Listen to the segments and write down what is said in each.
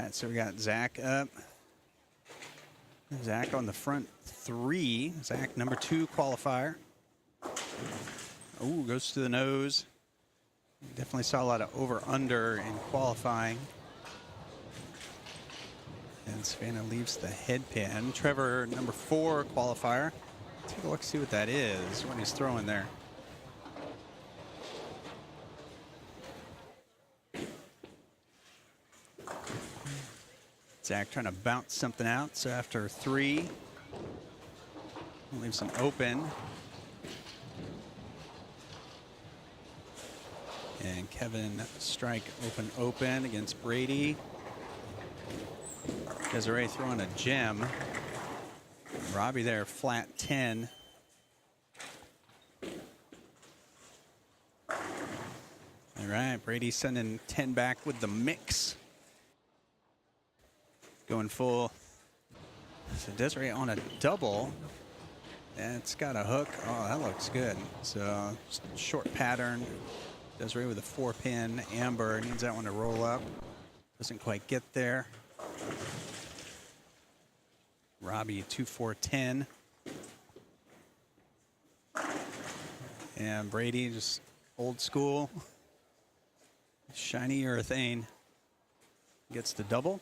right, so we got Zach up. Zach on the front three. Zach, number 2 qualifier. Oh, goes to the nose. Definitely saw a lot of over-under in qualifying. And Savannah leaves the head pin. Trevor, number 4 qualifier. Take a look, see what that is, what he's throwing there. Zach trying to bounce something out. So after 3, leaves him open. And Kevin strike open against Brady. Desiree throwing a gem. Robbie there, flat 10. All right, Brady sending 10 back with the mix. Going full. So Desiree on a double. It's got a hook. Oh, that looks good. So short pattern. Desiree with a 4-pin. Amber needs that one to roll up. Doesn't quite get there. Robbie 2-4-10. And Brady just old school. Shiny urethane. Gets the double.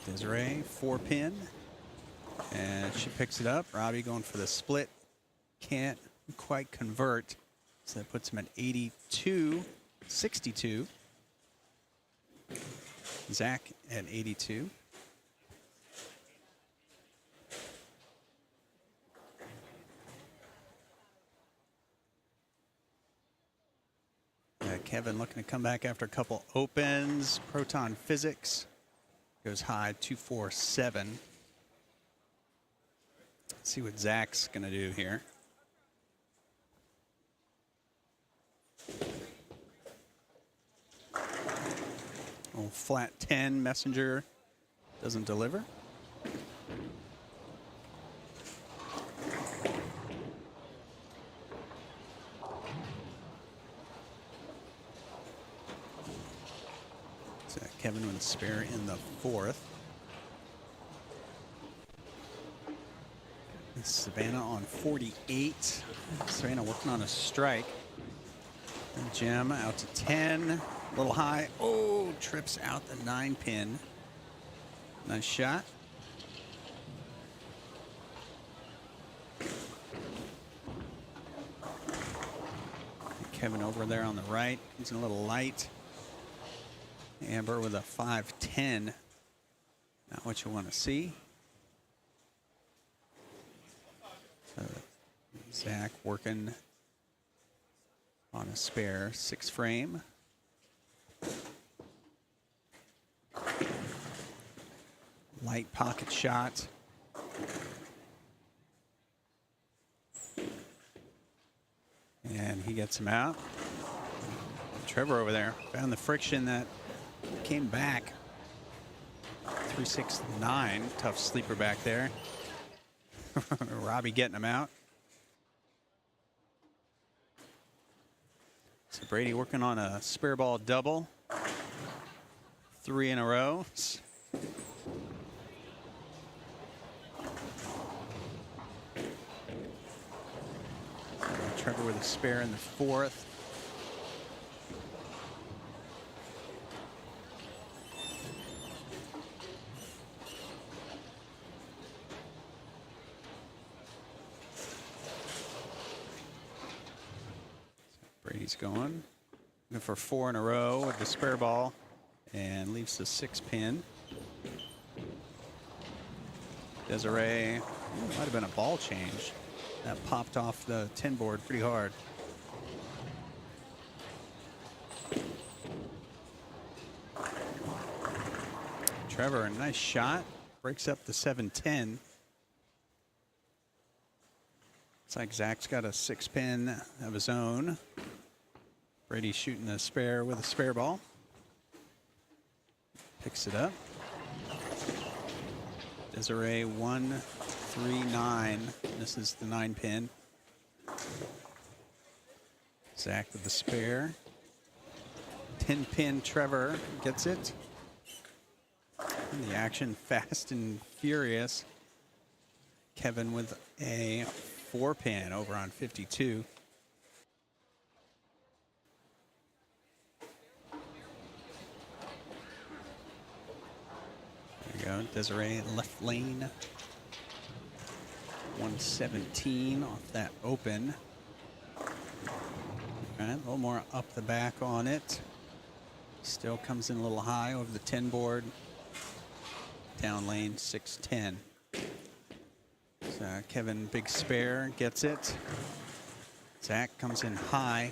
Desiree 4-pin. And she picks it up. Robbie going for the split. Can't quite convert. So that puts him at 82-62. Zach at 82. Kevin looking to come back after a couple opens. Proton Physics goes high, 2-4-7. Let's see what Zach's going to do here. Oh, flat 10, Messenger doesn't deliver. So Kevin with a spare in the 4th. Savannah on 48. Savannah working on a strike. And Gem out to 10. A little high. Oh, trips out the 9-pin. Nice shot. Kevin over there on the right. He's a little light. Amber with a 5-10. Not what you want to see. So Zach working on a spare 6-frame. Light pocket shot. And he gets him out. Trevor over there found the friction that came back. 3-6-9, tough sleeper back there. Robbie getting him out. So Brady working on a spare ball double. 3 in a row. Trevor with a spare in the 4th. Brady's going for 4 in a row with the spare ball and leaves the 6-pin. Desiree, might have been a ball change. That popped off the 10 board pretty hard. Trevor, a nice shot. Breaks up the 7-10. Looks like Zach's got a 6-pin of his own. Brady shooting the spare with a spare ball. Picks it up. Desiree 1-3-9. This is the 9-pin. Zach with the spare. 10-pin Trevor gets it. And the action fast and furious. Kevin with a 4-pin over on 52. There you go, Desiree left lane. 117 off that open. All right, a little more up the back on it. Still comes in a little high over the 10 board. Down lane 610. So Kevin, big spare, gets it. Zach comes in high.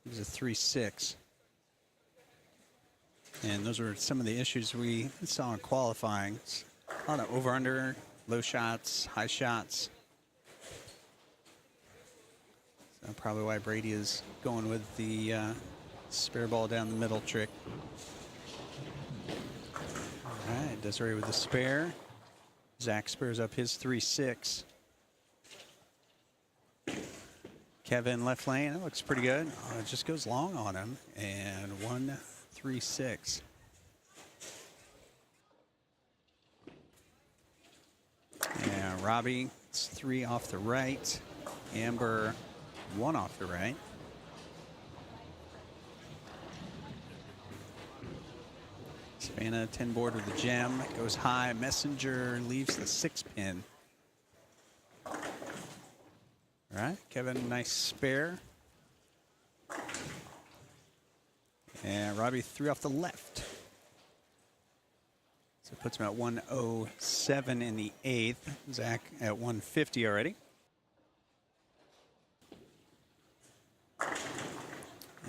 He's a 3-6. And those were some of the issues we saw in qualifying. A lot of over-under, low shots, high shots. So probably why Brady is going with the spare ball down the middle trick. All right, Desiree with the spare. Zach spares up his 3-6. Kevin left lane, that looks pretty good. It just goes long on him, and 1-3-6. Yeah, Robbie, it's 3 off the right. Amber, 1 off the right. Savannah 10 board with the gem, goes high. Messenger leaves the 6-pin. All right, Kevin, nice spare. And Robbie 3 off the left. So it puts him at 107 in the 8th. Zach at 150 already.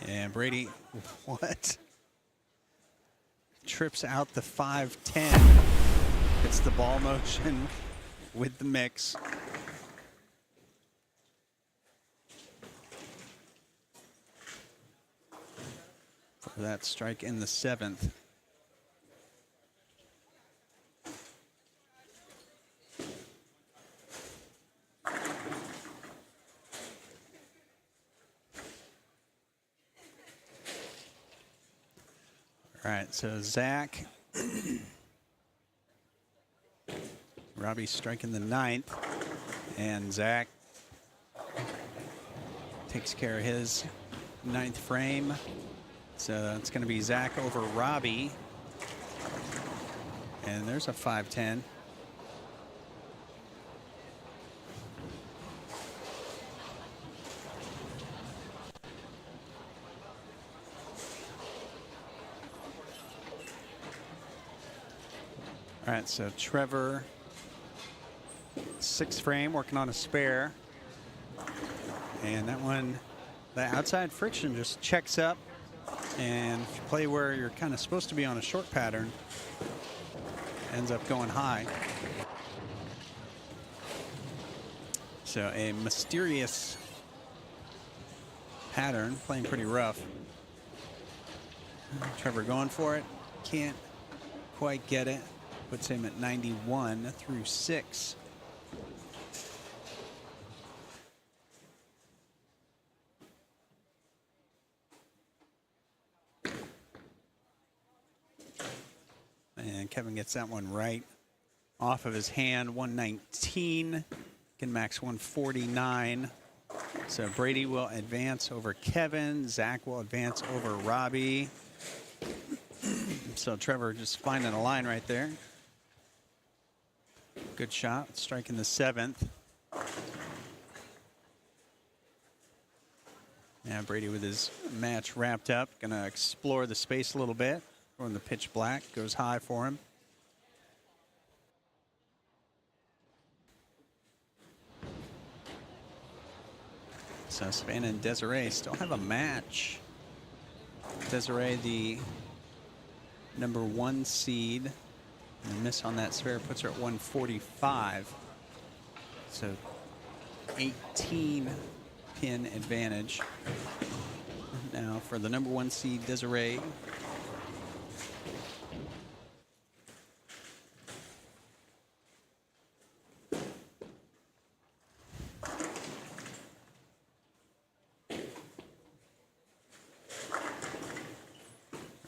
And Brady, what? Trips out the 5-10. It's the ball motion with the mix. For that strike in the 7th. All right, so Zach, Robbie striking the 9th, and Zach takes care of his 9th frame. So it's going to be Zach over Robbie, and there's a 5-10. All right, so Trevor, 6th frame, working on a spare. And that one, the outside friction just checks up. And if you play where you're kind of supposed to be on a short pattern, ends up going high. So a mysterious pattern, playing pretty rough. Trevor going for it, can't quite get it. Puts him at 91 through 6. And Kevin gets that one right off of his hand. 119, can max 149. So Brady will advance over Kevin. Zach will advance over Robbie. So Trevor just finding a line right there. Good shot, striking the 7th. Yeah, Brady with his match wrapped up. Gonna explore the space a little bit. Going the pitch black, goes high for him. So Savannah and Desiree still have a match. Desiree, the #1 seed. And the miss on that spare puts her at 145. So 18-pin advantage. Now for the #1 seed, Desiree.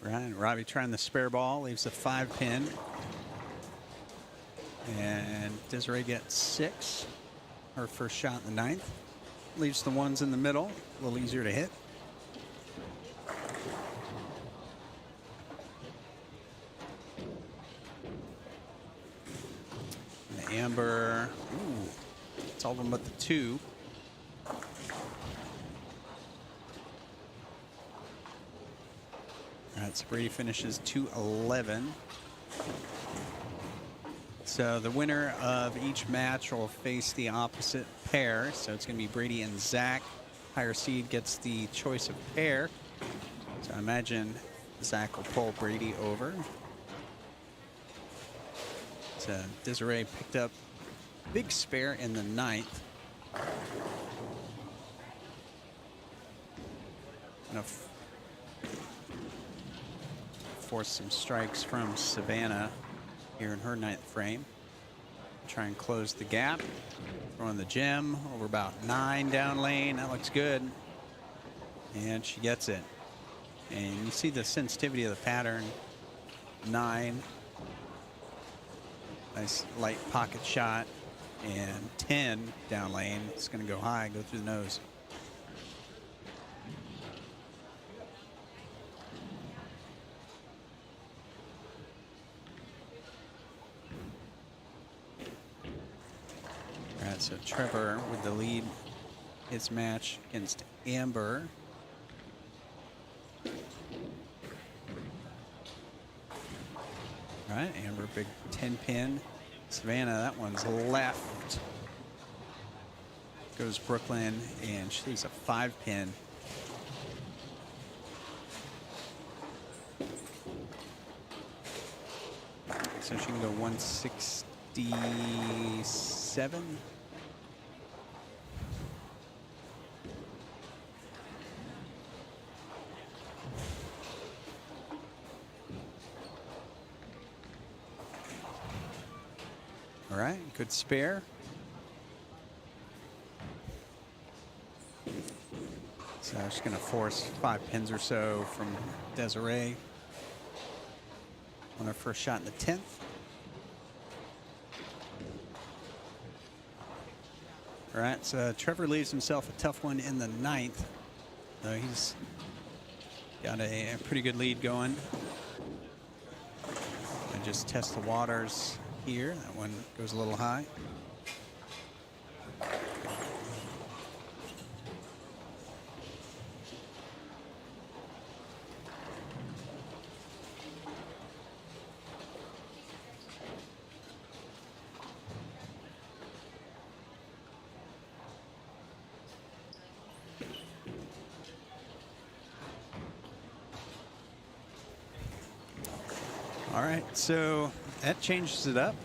Right, Robbie trying the spare ball, leaves a 5-pin. And Desiree gets 6. Her first shot in the 9th. Leaves the ones in the middle, a little easier to hit. And Amber, ooh, it's all of them but the 2. All right, so Brady finishes 2-11. So the winner of each match will face the opposite pair. So it's going to be Brady and Zach. Higher seed gets the choice of pair. So I imagine Zach will pull Brady over. So Desiree picked up big spare in the 9th. Gonna force some strikes from Savannah here in her 9th frame. Try and close the gap. Throwing the gem over about 9 down lane. That looks good. And she gets it. And you see the sensitivity of the pattern. 9. Nice light pocket shot. And 10 down lane. It's going to go high, go through the nose. All right, so Trevor with the lead his match against Amber. All right, Amber, big 10-pin. Savannah, that one's left. Goes Brooklyn, and she leaves a 5-pin. So she can go 167. All right, good spare. So she's going to force 5 pins or so from Desiree on her first shot in the 10th. All right, so Trevor leaves himself a tough one in the 9th. He's got a pretty good lead going. And just test the waters here. That one goes a little high. All right, so that changes it up.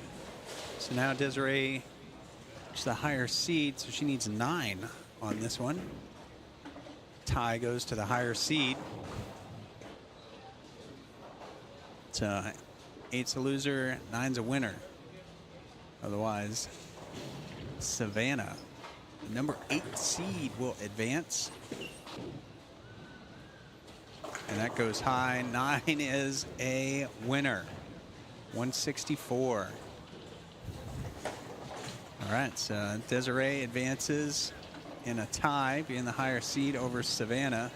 So now Desiree is the higher seed, so she needs 9 on this one. Tie goes to the higher seed. So 8's a loser, 9's a winner. Otherwise, Savannah, the number 8 seed, will advance. And that goes high. 9 is a winner. 164. All right, so Desiree advances in a tie, being the higher seed over Savannah.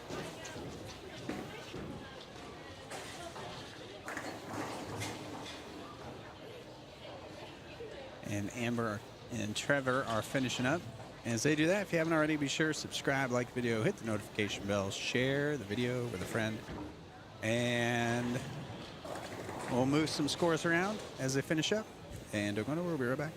And Amber and Trevor are finishing up. And as they do that, if you haven't already, be sure to subscribe, like the video, hit the notification bell, share the video with a friend. And we'll move some scores around as they finish up. And don't go nowhere, we'll be right back.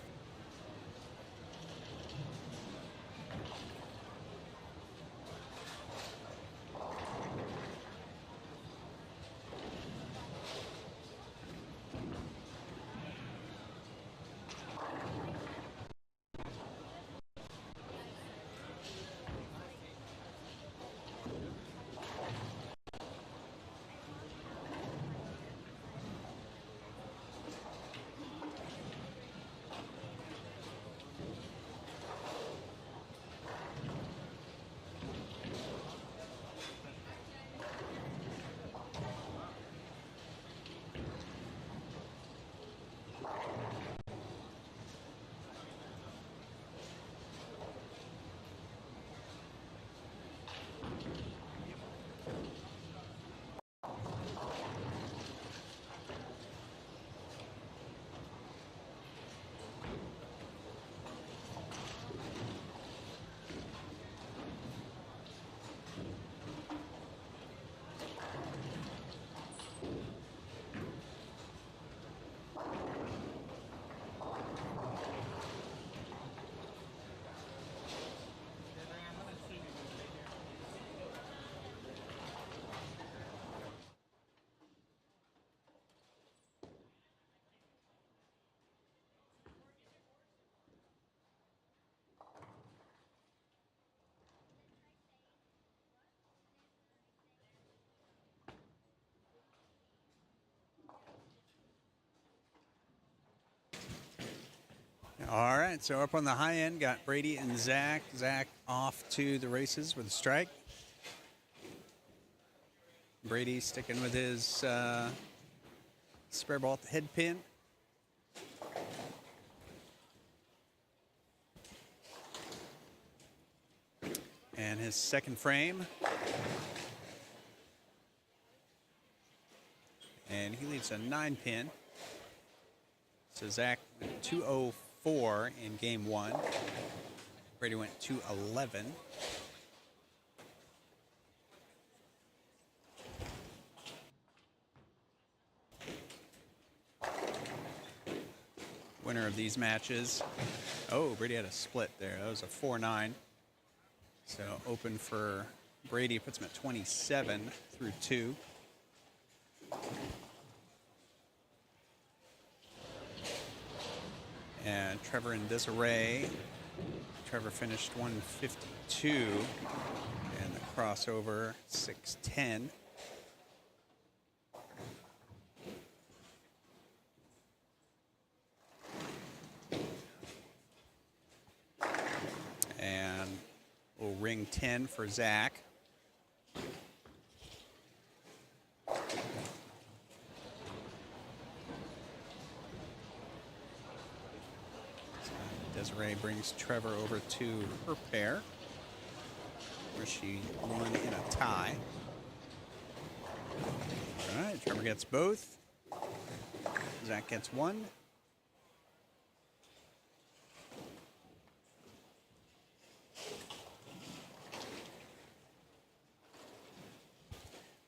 All right, so up on the high end, got Brady and Zach. Zach off to the races with a strike. Brady sticking with his spare ball at the head pin. And his second frame. And he leaves a 9-pin. So Zach went 204 in game 1. Brady went 211. Winner of these matches. Oh, Brady had a split there. That was a 4-9. So open for Brady, puts him at 27 through 2. And Trevor in disarray. Trevor finished 152. And the crossover, 610. And we'll ring 10 for Zach. Desiree brings Trevor over to her pair, where she won in a tie. All right, Trevor gets both. Zach gets one.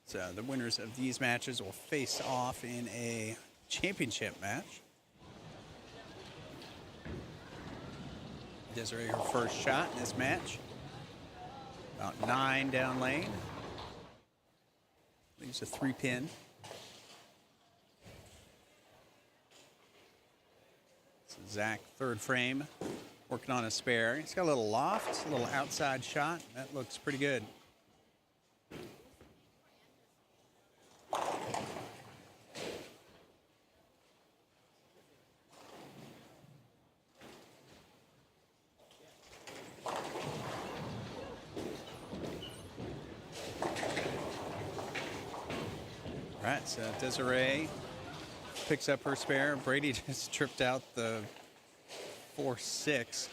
So the winners of these matches will face off in a championship match. Desiree her first shot in this match. About 9 down lane. Leaves a 3-pin. So Zach, third frame, working on a spare. He's got a little loft, a little outside shot. That looks pretty good. All right, so Desiree picks up her spare. Brady just tripped out the 4-6.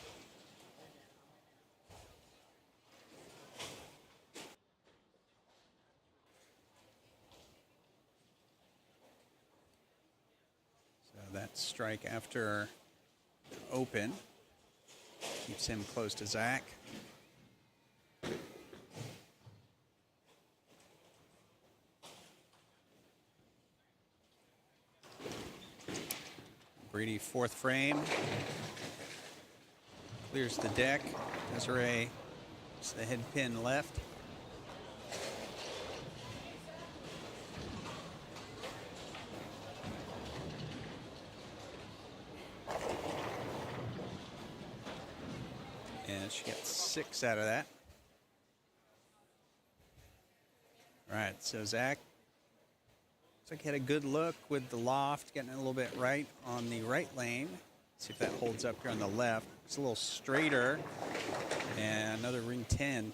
So that strike after open keeps him close to Zach. Brady, fourth frame. Clears the deck. Desiree, just the head pin left. And she gets 6 out of that. All right, so Zach looks like he had a good look with the loft, getting it a little bit right on the right lane. See if that holds up here on the left. It's a little straighter. And another ring 10.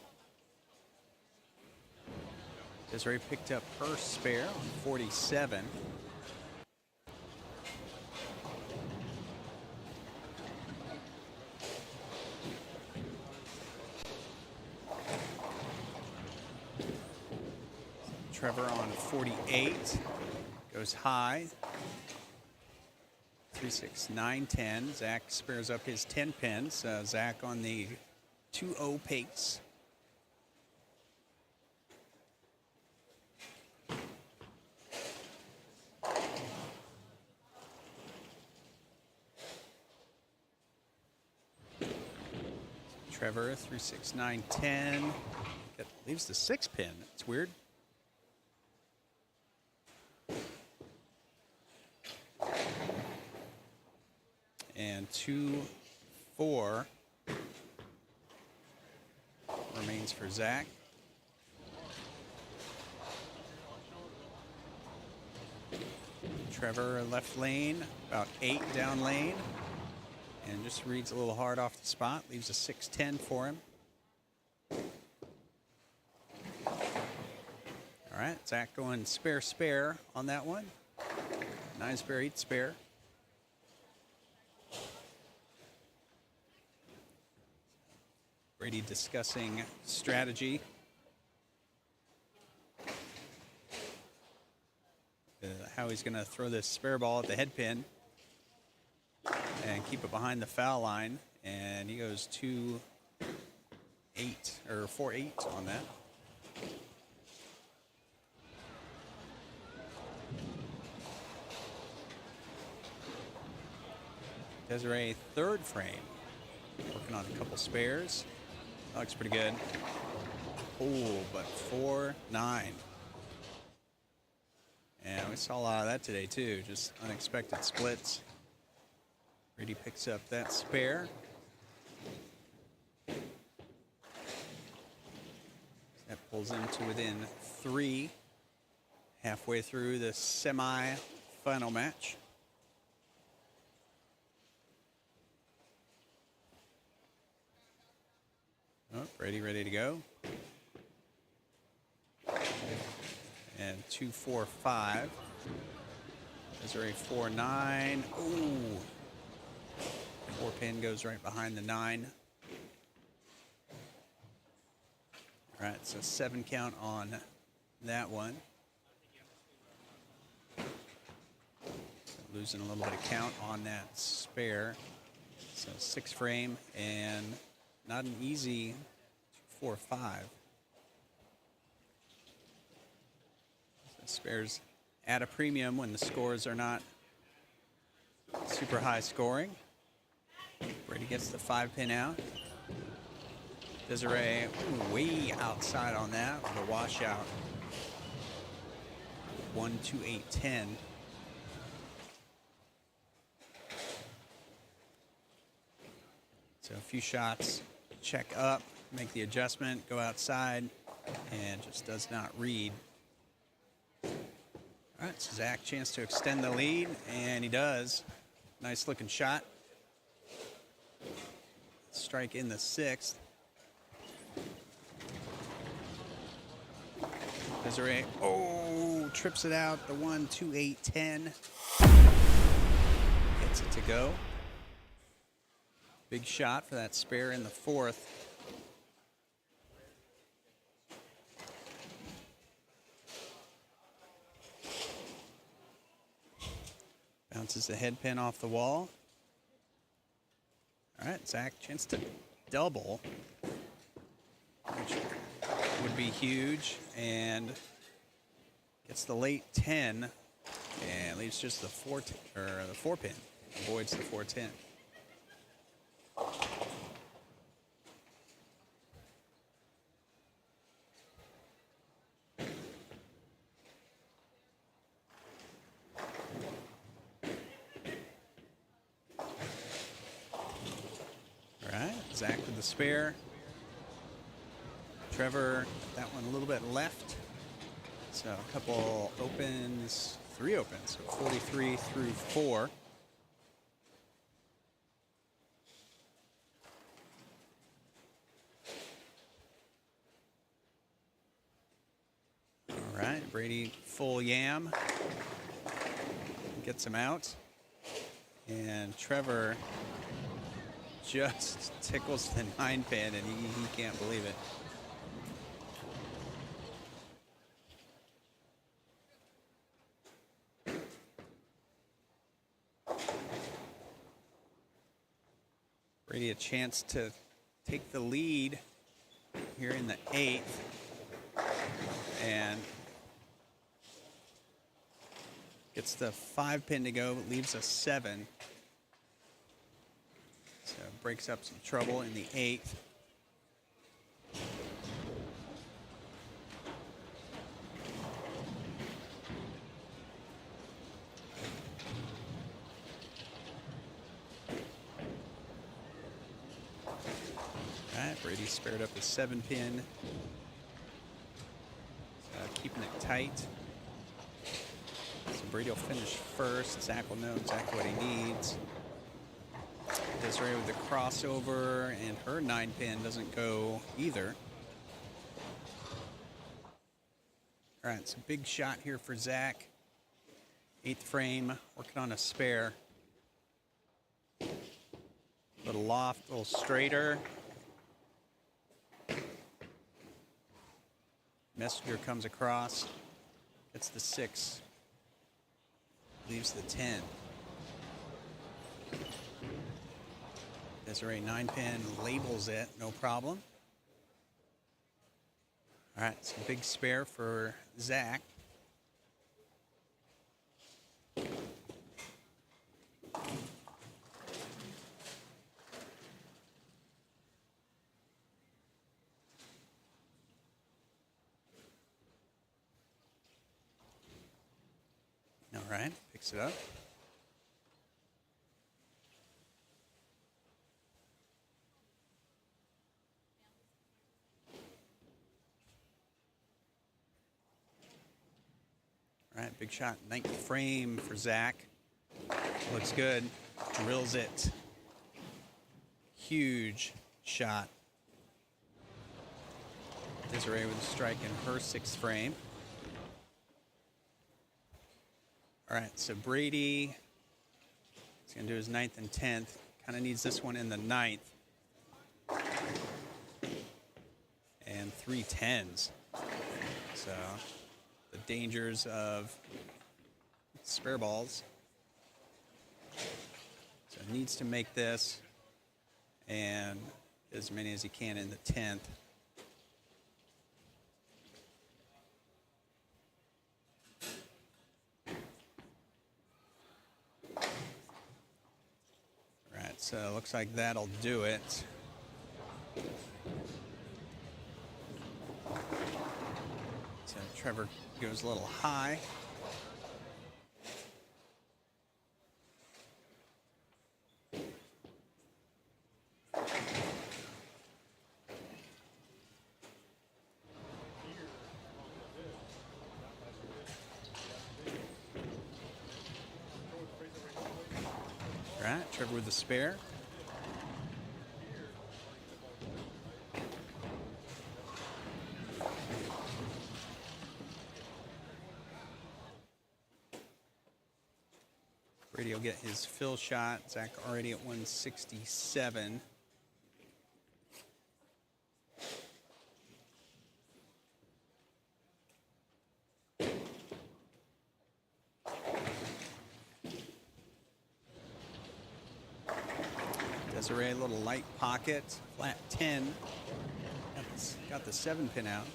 Desiree picked up her spare on 47. Trevor on 48. Goes high. 3, 6, 9, 10. Zach spares up his 10 pins. Zach on the 2-0 pace. Trevor 3, 6, 9, 10. That leaves the 6 pin. It's weird. And 2-4 remains for Zach. Trevor left lane, about 8 down lane. And just reads a little hard off the spot. Leaves a 6-10 for him. All right, Zach going spare on that one. 9 spare, 8 spare. Brady discussing strategy. How he's going to throw this spare ball at the head pin and keep it behind the foul line. And he goes 2-8 or 4-8 on that. Desiree, third frame. Working on a couple spares. That looks pretty good. Oh, but 4-9. And we saw a lot of that today, too. Just unexpected splits. Brady picks up that spare. That pulls him to within 3. Halfway through the semi-final match. Oh, Brady ready to go. And 2-4-5. Desiree 4-9. Ooh. 4 pin goes right behind the 9. All right, so 7 count on that one. Losing a little bit of count on that spare. So 6 frame and not an easy 4-5. So spares at a premium when the scores are not super high scoring. Brady gets the 5 pin out. Desiree way outside on that with a washout. 1-2-8-10. So a few shots, check up, make the adjustment, go outside, and just does not read. All right, so Zach, chance to extend the lead, and he does. Nice looking shot. Strike in the 6th. Desiree, trips it out, the 1-2-8-10. Gets it to go. Big shot for that spare in the 4th. Bounces the head pin off the wall. All right, Zach, chance to double, which would be huge, and gets the late 10, and leaves just the 4 pin. Avoids the 4-10. Zach with the spare. Trevor, that one a little bit left. So a couple opens, 3 opens, so 43 through 4. All right, Brady full yam. Gets him out. And Trevor just tickles the 9 pin, and he can't believe it. Brady a chance to take the lead here in the 8th, and gets the 5 pin to go, but leaves a 7. So breaks up some trouble in the 8th. All right, Brady spared up the 7 pin. Keeping it tight. So Brady will finish first. Zach will know exactly what he needs. Desiree with the crossover, and her 9-pin doesn't go either. All right, so big shot here for Zach. 8th frame, working on a spare. Little loft, a little straighter. Messenger comes across, gets the 6, leaves the 10. Desiree 9-pin labels it, no problem. All right, so big spare for Zach. All right, picks it up. All right, big shot, 9th frame for Zach. Looks good, drills it. Huge shot. Desiree with a strike in her 6th frame. All right, so Brady is going to do his 9th and 10th. Kind of needs this one in the 9th. And 3 10s. So the dangers of spare balls. So needs to make this and as many as he can in the 10th. All right, so it looks like that'll do it. So Trevor goes a little high. All right, Trevor with the spare. Brady will get his fill shot. Zach already at 167. Desiree, a little light pocket, flat 10. Got the 7-pin out.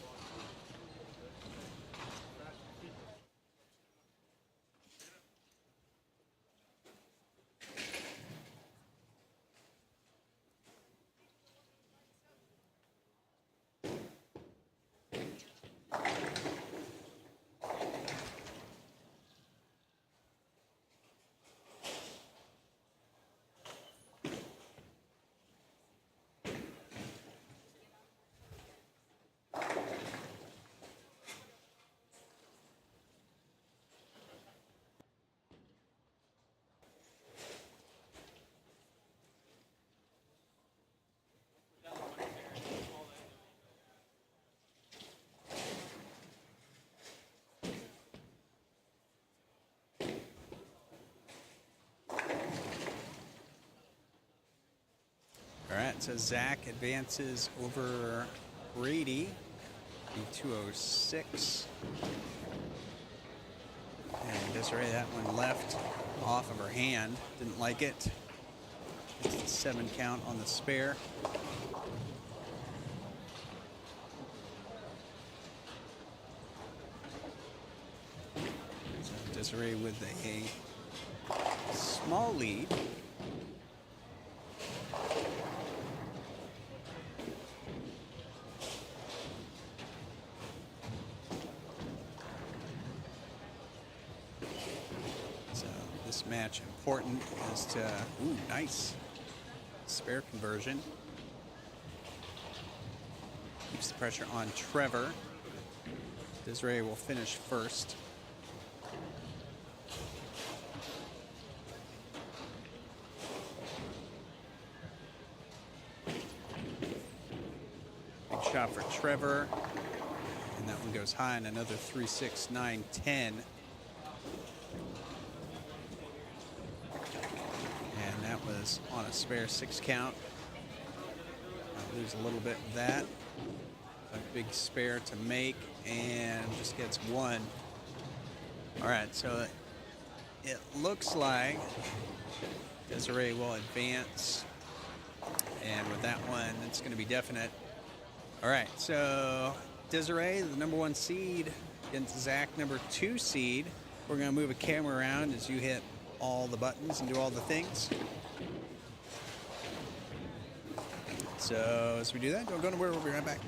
All right, so Zach advances over Brady, the 206. And Desiree, that one left off of her hand. Didn't like it. It's the 7 count on the spare. So Desiree with a small lead. Match important as to, ooh, nice spare conversion. Keeps the pressure on Trevor. Desiree will finish first. shot for Trevor. And that one goes high, and another 3, 6, 9, 10. And that was on a spare 6 count. I lose a little bit of that. A big spare to make, and just gets 1. All right, so it looks like Desiree will advance. And with that one, it's going to be definite. All right, so Desiree, the number 1 seed, against Zach, number 2 seed. We're going to move a camera around as you hit all the buttons and do all the things. So as we do that, don't go anywhere. We'll be right back.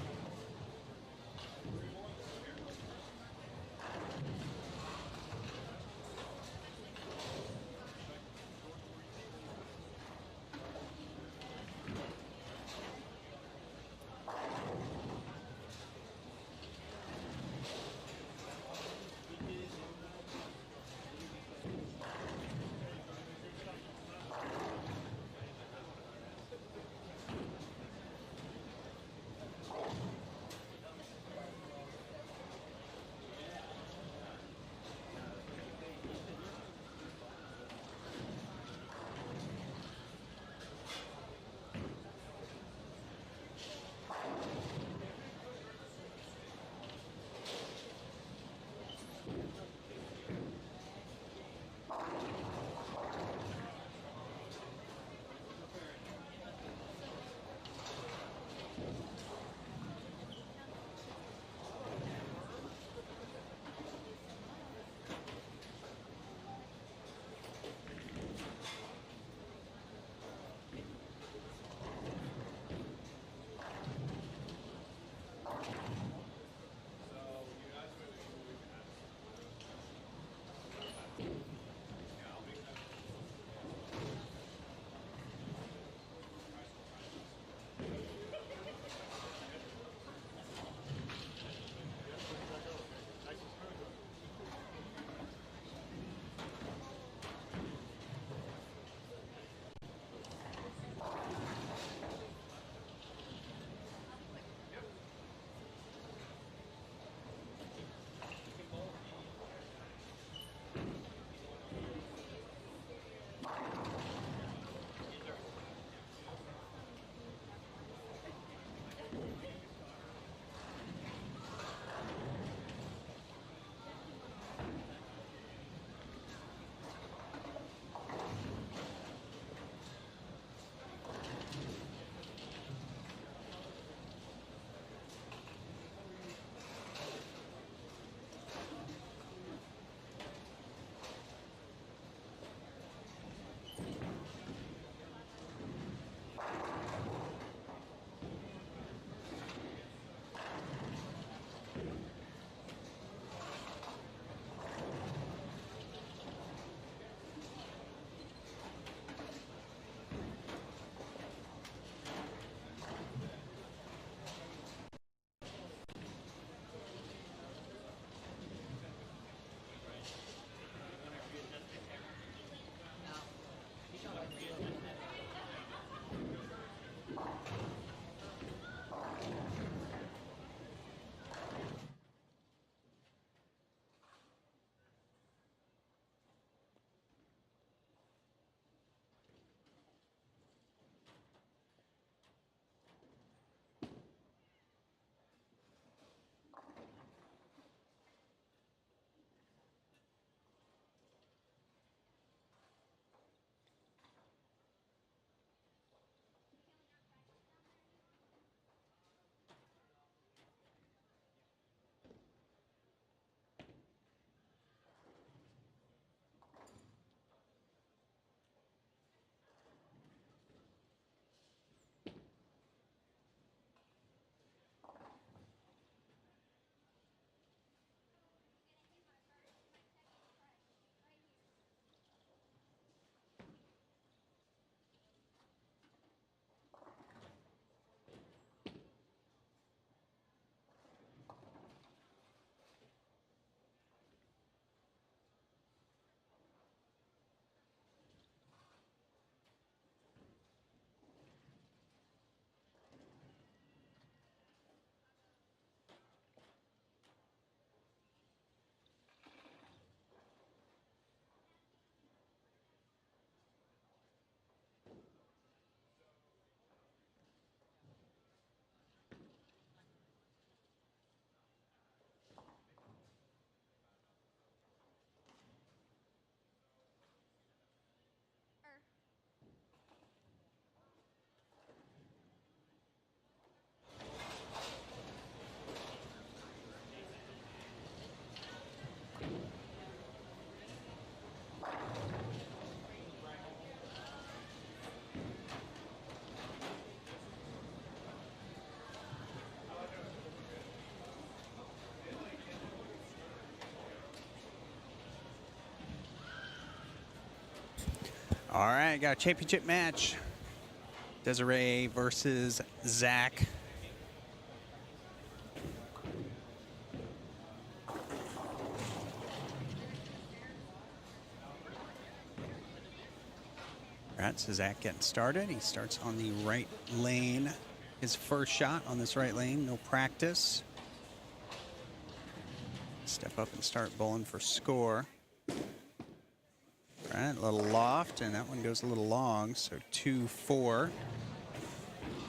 All right, got a championship match. Desiree versus Zach. All right, so Zach getting started. He starts on the right lane. His first shot on this right lane, no practice. Step up and start bowling for score. All right, a little loft, and that one goes a little long, so 2-4.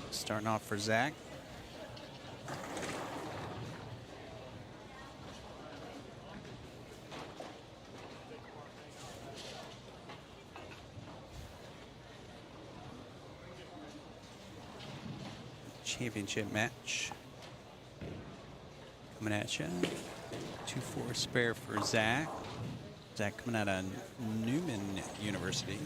Starting off for Zach. Championship match coming at you. 2-4 spare for Zach. Zach coming out of Newman University.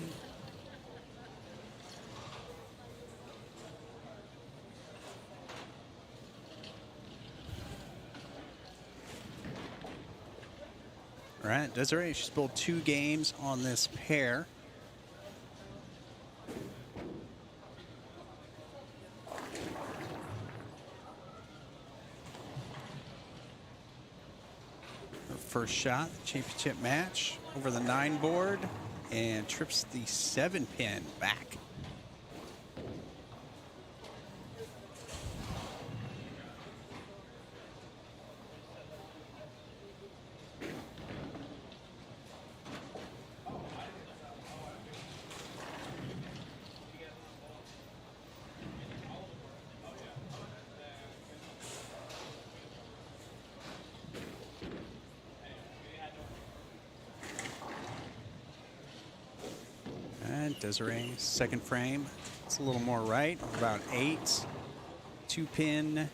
All right, Desiree, she's bowled 2 games on this pair. First shot, the championship match, over the 9 board and trips the 7 pin back. Desiree, second frame. It's a little more right, about 8. 2 pin.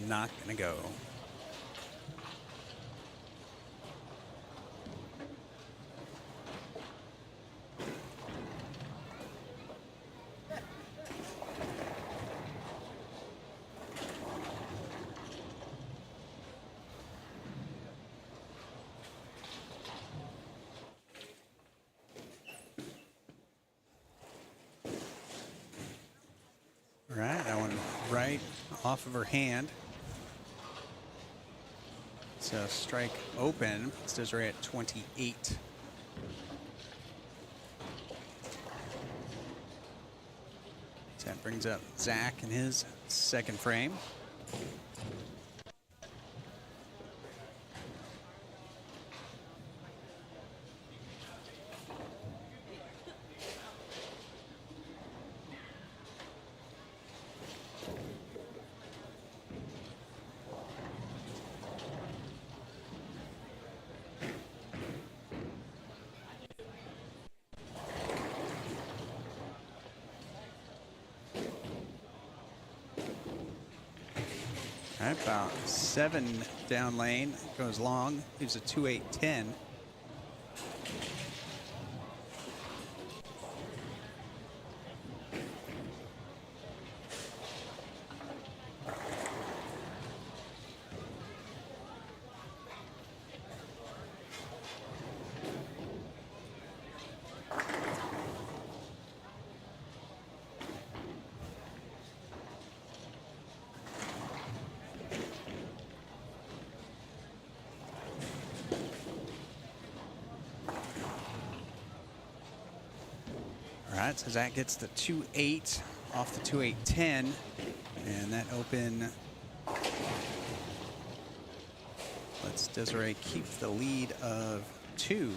Not gonna go. All right, that one right off of her hand. So strike open. It's Desiree at 28. So that brings up Zach in his second frame. All right, about 7 down lane, goes long, leaves a 2-8-10. All right, so Zach gets the 2-8 off the 2-8-10, and that open lets Desiree keep the lead of 2.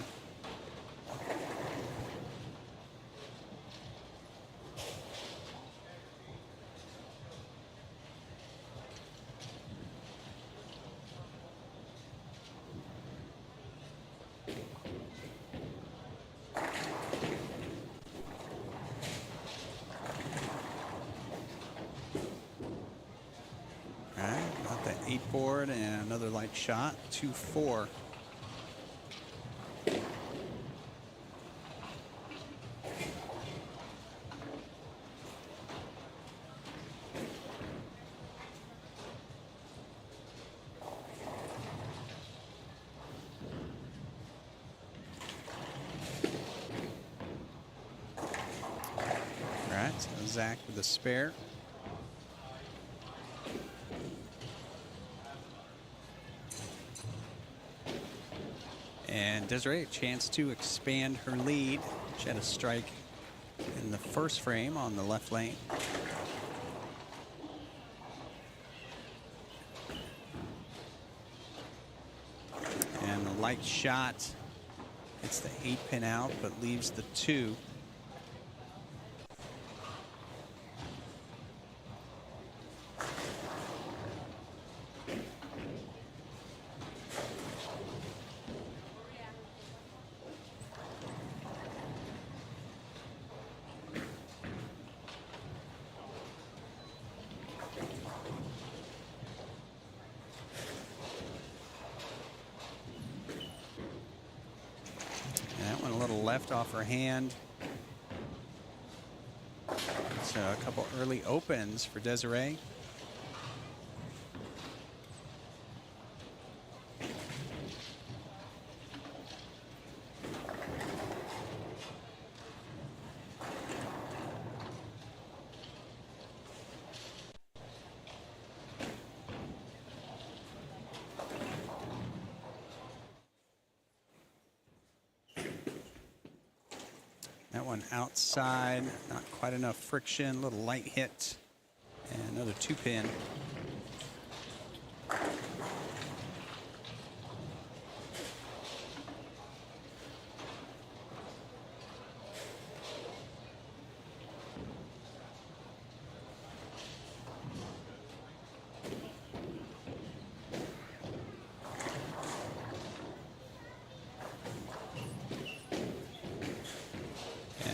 Got the 8 board and another light shot, 2-4. Zach with the spare. And Desiree, a chance to expand her lead. She had a strike in the first frame on the left lane. And the light shot hits the 8-pin out, but leaves the 2. Left off her hand. So a couple early opens for Desiree. That one outside, not quite enough friction, little light hit, and another 2-pin.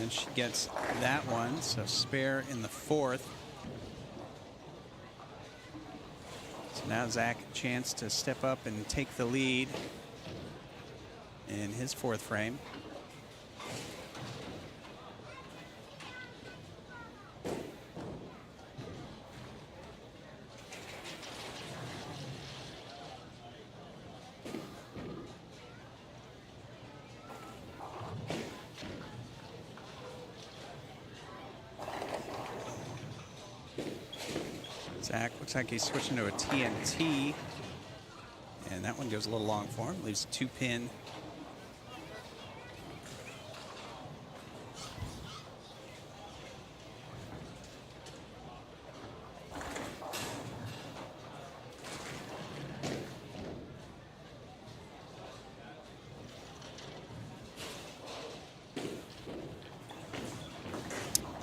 And she gets that one, so spare in the 4th. So now Zach a chance to step up and take the lead in his 4th frame. Zach looks like he's switching to a TNT. And that one goes a little long for him. Leaves a 2-pin.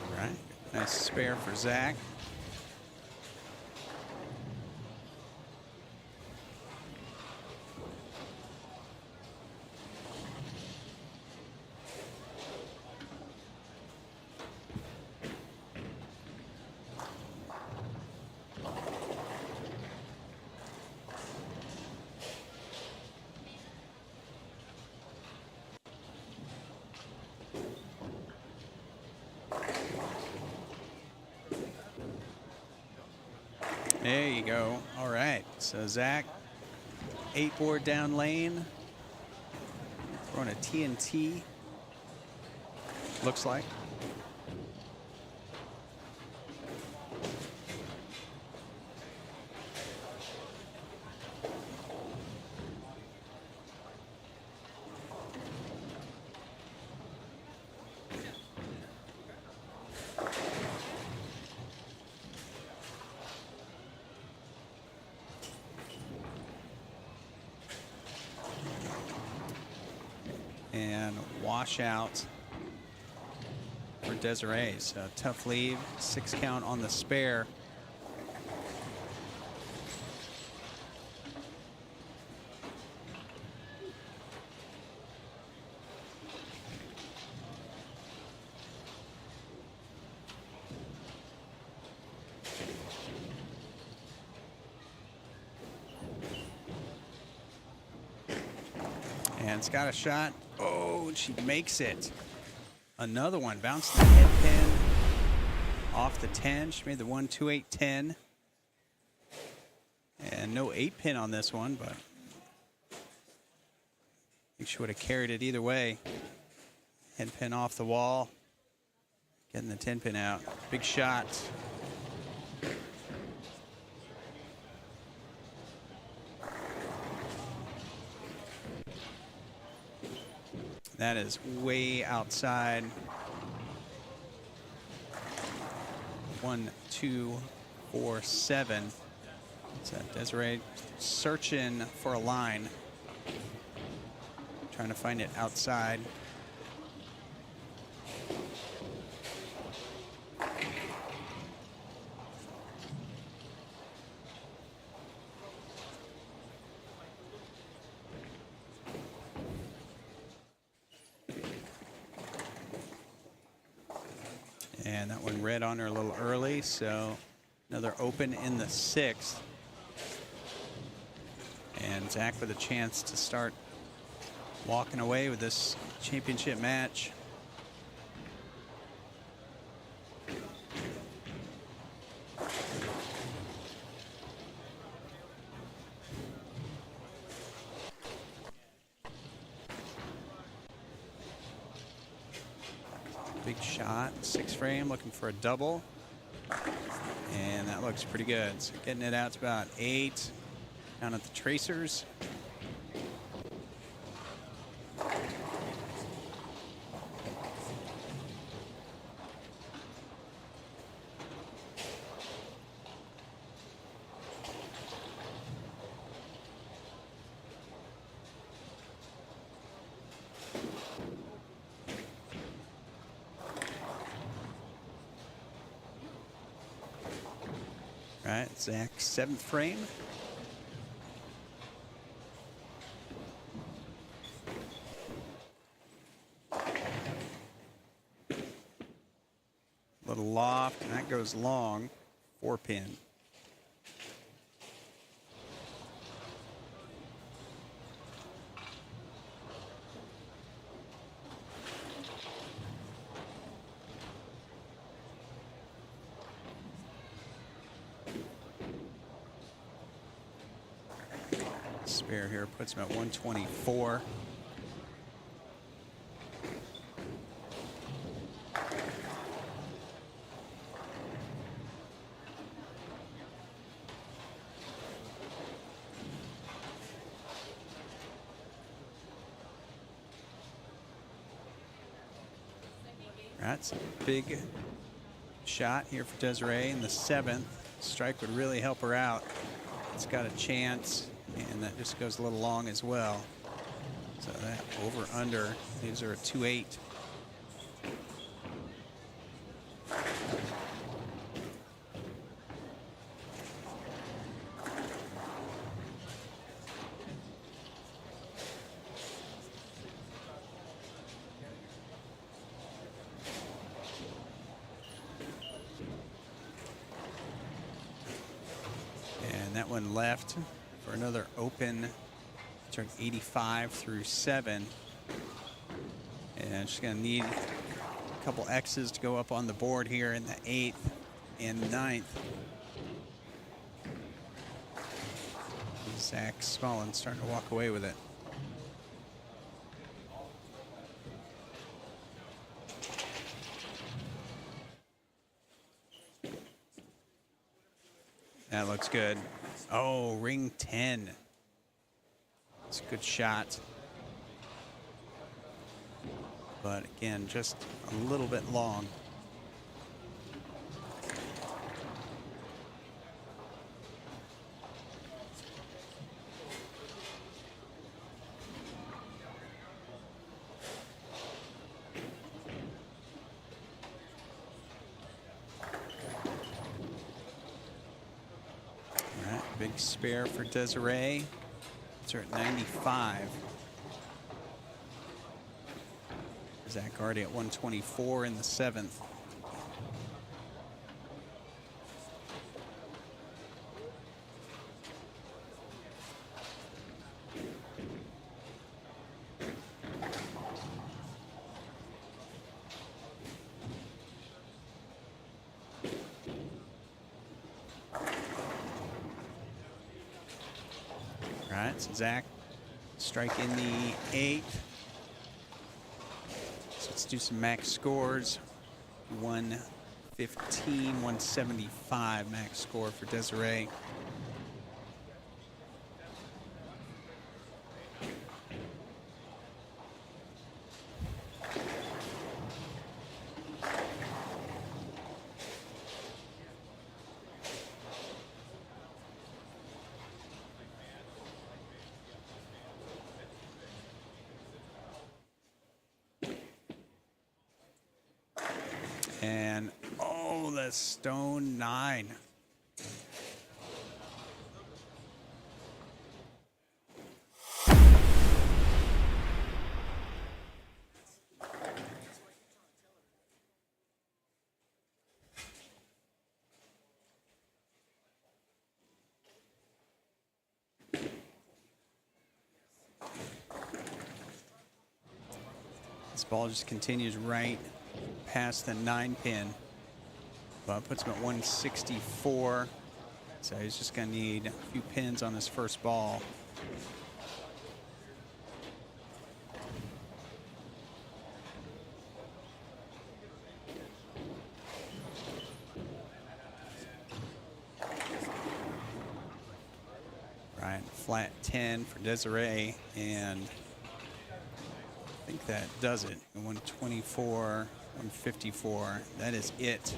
All right, nice spare for Zach. There you go. All right. So Zach, 8-board down lane. Throwing a TNT. Looks like. And washout for Desiree. So tough lead, 6 count on the spare. And it's got a shot. Oh, she makes it. Another one. Bounced the head pin off the 10. She made the 1, 2, 8, 10. And no 8-pin on this one, but I think she would have carried it either way. Head pin off the wall. Getting the 10 pin out. Big shot. That is way outside. 1, 2, 4, 7. So Desiree searching for a line. Trying to find it outside. And that one read on her a little early, so another open in the 6th. And Zach with a chance to start walking away with this championship match. Big shot, 6 frame, looking for a double. And that looks pretty good. So getting it out to about 8. Down at the tracers. All right, Zach's 7th frame. Little loft, and that goes long. 4 pin. Spare here puts him at 124. That's a big shot here for Desiree in the 7th. Strike would really help her out. It's got a chance, and that just goes a little long as well. So that over under leaves her a 2-8. That one left for another open. Turn 85 through 7. And she's going to need a couple X's to go up on the board here in the 8th and 9th. Zach Smullen starting to walk away with it. That looks good. Oh, ring 10. It's a good shot. But again, just a little bit long. Big spare for Desiree. It's her at 95. Zach already at 124 in the 7th. All right, so Zach strike in the 8th. So let's do some max scores. 115, 175 max score for Desiree. And, oh, the stone 9. This ball just continues right past the 9-pin. Well, it puts him at 164. So he's just going to need a few pins on his first ball. Right, flat 10 for Desiree, and I think that does it. 124, 154. That is it.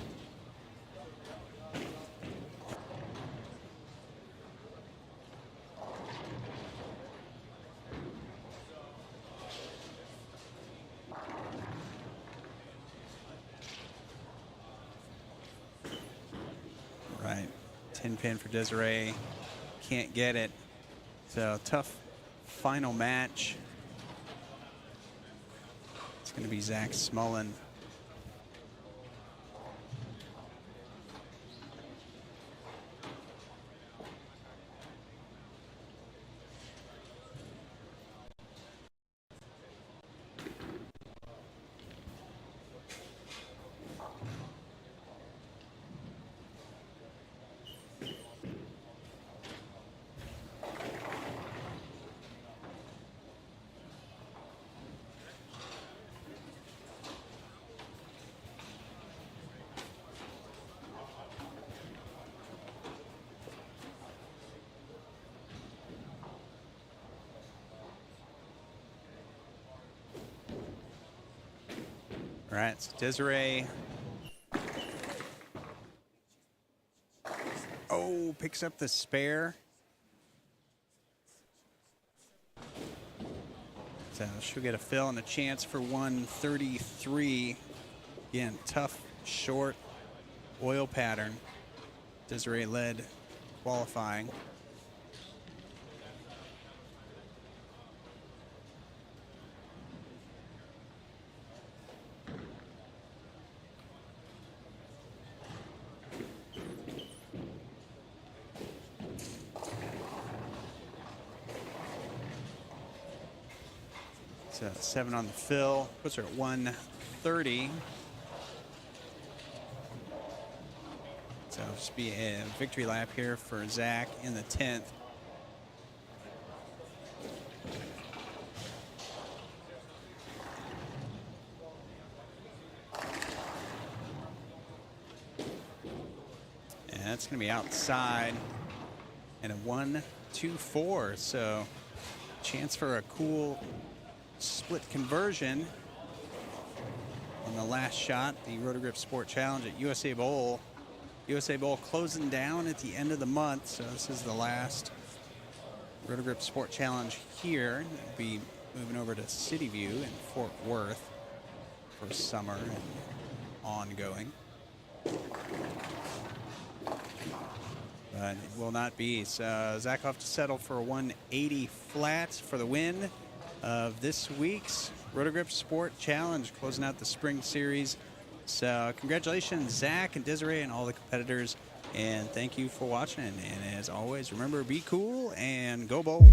Right, 10-pin for Desiree. Can't get it. So tough final match. It's going to be Zach Smullen. All right, so Desiree. Oh, picks up the spare. So she'll get a fill and a chance for 133. Again, tough, short oil pattern. Desiree led qualifying. So 7 on the fill, puts her at 130. So it'll just be a victory lap here for Zach in the 10th. And that's going to be outside and a 1-2-4. So chance for a cool split conversion on the last shot, the Roto Grip Sport Challenge at USA Bowl. USA Bowl closing down at the end of the month, so this is the last Roto Grip Sport Challenge here. We'll be moving over to City View in Fort Worth for summer and ongoing. But it will not be. So Zach will have to settle for a 180 flat for the win of this week's Roto Grip Sport Challenge, closing out the spring series. So congratulations, Zach and Desiree and all the competitors, and thank you for watching. And as always, remember, be cool and go bowl.